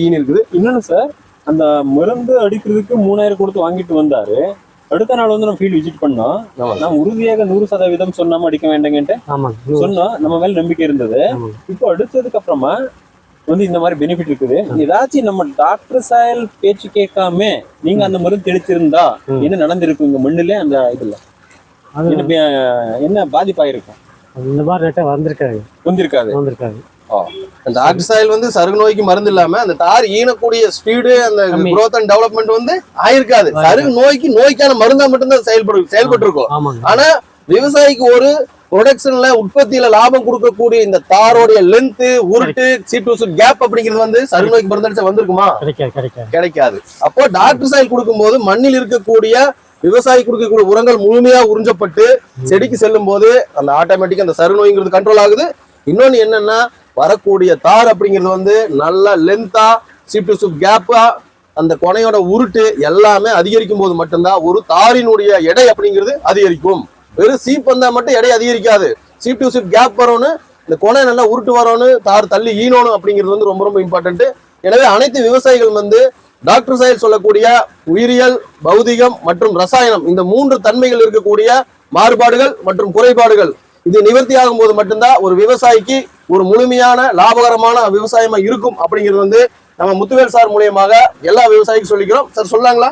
இருக்குது. இன்னொன்னு சார், அந்த மருந்து அடிக்கிறதுக்கு 3000 கொடுத்து வாங்கிட்டு வந்தாரு. அடுத்த நாள் வந்து நம்ம ஃபீல்ட் விசிட் பண்ணோம். நான் உறுதியாக 100% சொன்னாம அடிக்க வேண்டாங்கன்ட்டு சொன்னோம். நம்ம மேல நம்பிக்கை இருந்தது. இப்போ அடிச்சதுக்கு அப்புறமா வந்து இந்த மாதிரி பெனிஃபிட் இருக்குது. ஏதாச்சும் நம்ம டாக்டர் சாயல் பேச்சு கேட்காம நீங்க அந்த மருந்து தெளிச்சிருந்தா என்ன நடந்திருக்கும் இங்க மண்ணுல? அந்த இதுல என்ன பாதிப்பாயிருக்கும்? இந்த மாதிரி ரேட்டா வந்திருக்காது. அந்த டாக்டர் சாயல் வந்து சருகு நோய்க்கு மருந்து இல்லாம அந்த தார் ஈனக்கூடிய ஸ்பீடு, அந்த growth and டெவலப்மெண்ட் வந்து ஆயிருக்காது. சருகு நோய்க்கான மருந்தா மட்டும்தான் செயல்பட்டு இருக்கும். ஆனா விவசாயிக்கு ஒரு ப்ரொடக்ஷன்ல உற்பத்தியில லாபம் கொடுக்கக்கூடிய இந்த தாரோடைய லென்த், உருட்டு, சீட் டு சீட் கேப் அப்படிங்கிறது வந்து சருகு நோய்க்கு மருந்து அடிச்சா வந்திருக்குமா? கிடைக்காது. அப்போ டாக்டர் சாயல் கொடுக்கும்போது மண்ணில் இருக்கக்கூடிய விவசாயி கொடுக்கக்கூடிய உரங்கள் முழுமையா உறிஞ்சப்பட்டு செடிக்கு செல்லும் போது அந்த ஆட்டோமேட்டிக்கா அந்த சருகு நோய்ங்கிறது கண்ட்ரோல் ஆகுது. இன்னொன்னு என்னன்னா, வரக்கூடிய தார் அப்படிங்கிறது வந்து நல்லா லென்த்தா, சீப் டு சீப் கேப்பா, அந்த கொனையோட உருட்டு எல்லாமே அதிகரிக்கும் போது மட்டும்தான் ஒரு தாரினுடைய எடை அப்படிங்கிறது அதிகரிக்கும். வெறும் சீப் வந்தா மட்டும் எடை அதிகரிக்காது. சீப் டு சீப் கேப் வரணும், இந்த கொனை நல்லா உருட்டு வரணும், தார் தள்ளி ஈனணும் அப்படிங்கிறது வந்து ரொம்ப ரொம்ப இம்பார்ட்டன்ட். எனவே அனைத்து விவசாயிகள் வந்து டாக்டர் சாயல் சொல்லக்கூடிய உயிரியல், பௌதிகம் மற்றும் ரசாயனம் இந்த 3 தன்மைகள் இருக்கக்கூடிய மாறுபாடுகள் மற்றும் குறைபாடுகள் இது நிவர்த்தி ஆகும் போது மட்டும்தான் ஒரு விவசாயிக்கு ஒரு முழுமையான லாபகரமான விவசாயமா இருக்கும் அப்படிங்கிறது வந்து நம்ம முத்துவேல் சார் மூலியமாக எல்லா விவசாயிக்கும் சொல்லிக்கிறோம். சார் சொல்லாங்களா?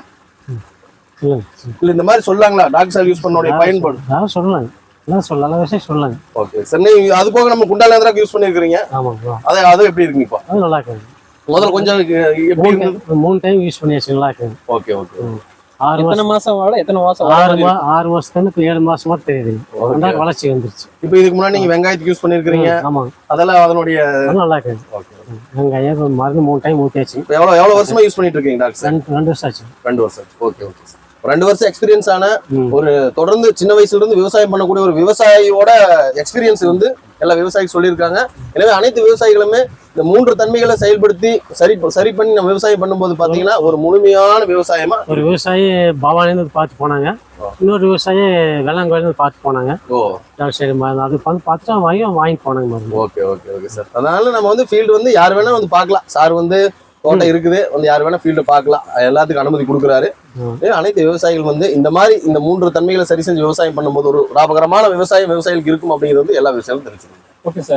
இல்ல இந்த மாதிரி சொல்லாங்களா டாக்டர் சாயல் யூஸ் பண்ணோட பயன்பாடு? சொல்லாங்க. ஓகே சார், அது போக நம்ம குண்டாலேந்திராக்கு யூஸ் பண்ணிருக்கீங்க. அது எப்படி இருக்குங்க? இப்போ நல்லா இருக்கு. முதல்ல கொஞ்சம் எப்படி இருந்தது? 3 டைம் யூஸ் பண்ணியாச்சு. நல்லா இருக்கு. Okay okay. 6 மாசம் 6 மாசத்துல 7 மாசமா தெரியுது. வளர்ச்சி வந்துருச்சு. இப்போ இதுக்கு முன்னாடி நீங்க வெங்காயத்துக்கு யூஸ் பண்ணிருக்கீங்க. அதெல்லாம் அதனுடைய நல்லா இருக்கு. வெங்காயம் மருந்து 3 டைம் ஊத்தியாச்சு. எவ்வளவு வருஷமா யூஸ் பண்ணிட்டு இருக்கீங்க டாக்டர்? 2 வருஷம் ஆச்சு. 2 வருஷம். Okay okay. 2 வருஷம் எக்ஸ்பீரியன்ஸ் ஆன ஒரு தொடர்ந்து சின்ன வயசுல இருந்து விவசாயம் பண்ணக்கூடிய ஒரு விவசாயியோட எக்ஸ்பீரியன்ஸ் வந்து எல்லா விவசாயிக்கு சொல்லியிருக்காங்க. எனவே அனைத்து விவசாயிகளுமே இந்த 3 தன்மைகளை செயல்படுத்தி சரி பண்ணி நம்ம விவசாயம் பண்ணும்போது பாத்தீங்கன்னா ஒரு முழுமையான விவசாயமா. ஒரு விவசாயி பவானிலிருந்து பார்த்து போனாங்க, இன்னொரு விவசாயி வெள்ளாங்கோயிலிருந்து பார்த்து போனாங்க. அது பார்த்துட்டு வாங்கி போனாங்க. Okay okay okay sir. அதனால நம்ம வந்து ஃபீல்டு வந்து யார் வேணா வந்து பார்க்கலாம். சார் வந்து தோட்டம் இருக்குது, வந்து யார் வேணா ஃபீல்டு பார்க்கலாம். எல்லாத்துக்கும் அனுமதி கொடுக்குறாரு. அனைத்து விவசாயிகள் வந்து இந்த மாதிரி இந்த 3 தன்மைகளை சரி செஞ்சு விவசாயம் பண்ணும்போது ஒரு லாபகரமான விவசாயிகளுக்கு இருக்கும் அப்படிங்கிறது வந்து எல்லா விவசாயிகளும் தெரிஞ்சுக்கணும். Okay sir.